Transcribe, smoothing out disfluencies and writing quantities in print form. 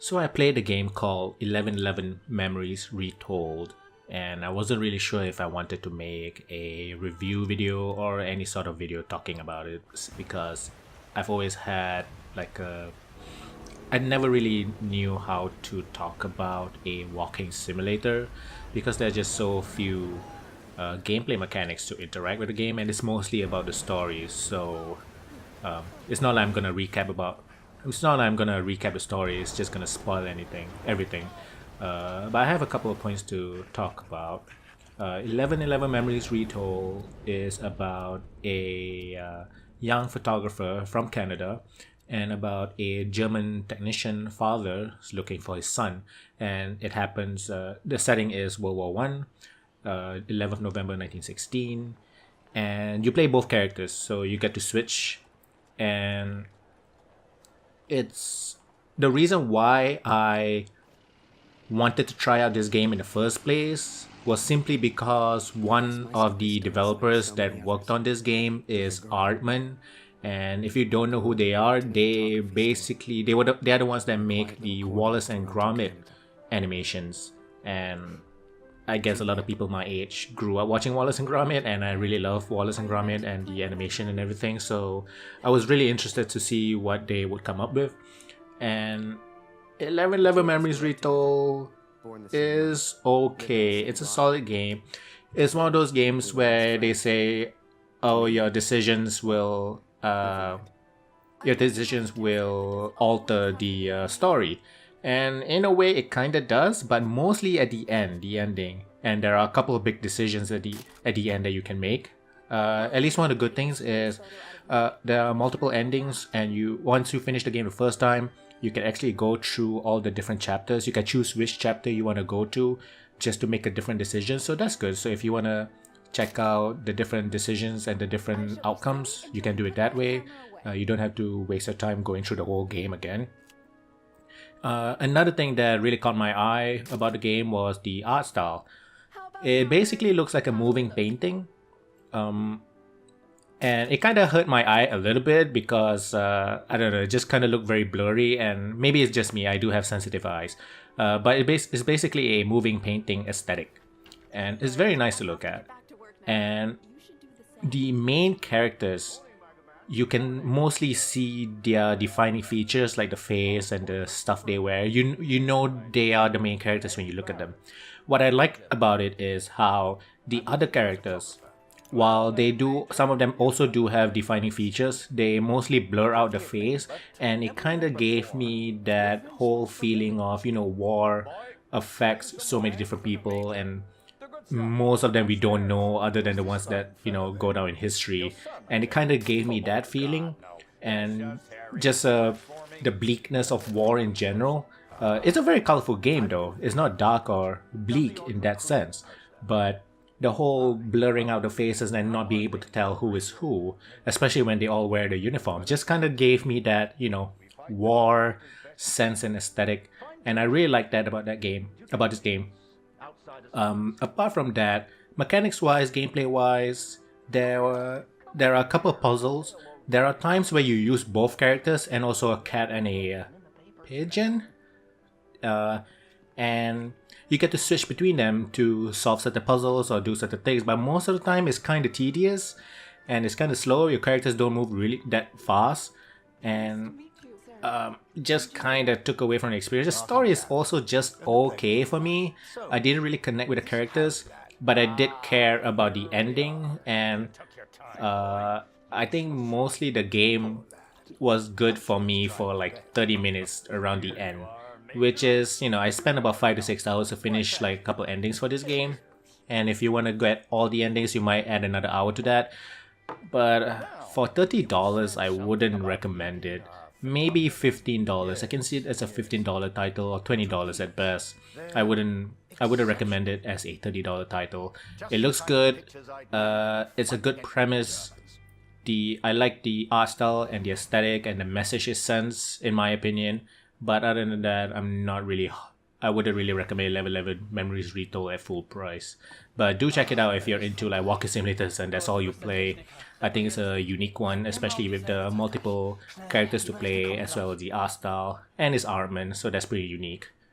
So I played a game called 1111 Memories Retold, and I wasn't really sure if I wanted to make a review video or any sort of video talking about it because I've always had like a I never really knew how to talk about a walking simulator because there are just so few gameplay mechanics to interact with the game, and it's mostly about the story. So it's not like I'm gonna recap about. It's not like I'm gonna recap the story. It's just gonna spoil everything. But I have a couple of points to talk about. 1111 Memories Retold is about a young photographer from Canada and about a German technician father looking for his son. And it happens, the setting is World War One, 11th November 1916. And you play both characters, so you get to switch. And it's the reason why I wanted to try out this game in the first place was simply because one of the developers that worked on this game is Aardman, and if you don't know who they are, they are the ones that make the Wallace and Gromit animations. And I guess a lot of people my age grew up watching Wallace and Gromit, and I really love Wallace and Gromit and the animation and everything. So I was really interested to see what they would come up with. And 1111 Memories Retold is okay. It's a solid game. It's one of those games where they say, "Oh, your decisions will alter the story," and in a way, it kind of does. But mostly at the end, the ending, and there are a couple of big decisions at the end that you can make. At least one of the good things is there are multiple endings, and once you finish the game the first time, you can actually go through all the different chapters. You can choose which chapter you want to go to just to make a different decision. So that's good. So if you want to check out the different decisions and the different outcomes, you can do it that way. You don't have to waste your time going through the whole game again. Another thing that really caught my eye about the game was the art style. It basically looks like a moving painting. And it kind of hurt my eye a little bit because, I don't know, it just kind of looked very blurry, and maybe it's just me, I do have sensitive eyes. But it's basically a moving painting aesthetic, and it's very nice to look at. And the main characters, you can mostly see their defining features like the face and the stuff they wear. You know they are the main characters when you look at them. What I like about it is how the other characters, while some of them also do have defining features, they mostly blur out the face, and it kind of gave me that whole feeling of, war affects so many different people, and most of them we don't know other than the ones that, go down in history. And it kind of gave me that feeling, and just the bleakness of war in general. It's a very colorful game though. It's not dark or bleak in that sense, but the whole blurring out the faces and not being able to tell who is who, especially when they all wear the uniform, just kind of gave me that, war sense and aesthetic. And I really like that about this game. Apart from that, mechanics wise, gameplay wise, there are a couple of puzzles. There are times where you use both characters and also a cat and a pigeon. And you get to switch between them to solve certain puzzles or do certain things, but most of the time it's kind of tedious and it's kind of slow. Your characters don't move really that fast, and just kind of took away from the experience. The story is also just okay for me. I didn't really connect with the characters, but I did care about the ending, and I think mostly the game was good for me for like 30 minutes around the end, which is, I spent about 5 to 6 hours to finish like a couple endings for this game. And if you want to get all the endings, you might add another hour to that. But for $30, I wouldn't recommend it. Maybe $15. I can see it as a $15 title, or $20 at best. I wouldn't recommend it as a $30 title. It looks good. It's a good premise. I like the art style and the aesthetic and the message it sends, in my opinion. But other than that, I'm not really I wouldn't really recommend Level 11 Memories Retold at full price. But do check it out if you're into like walking simulators and that's all you play. I think it's a unique one, especially with the multiple characters to play as well as the art style, and it's Aardman, so that's pretty unique.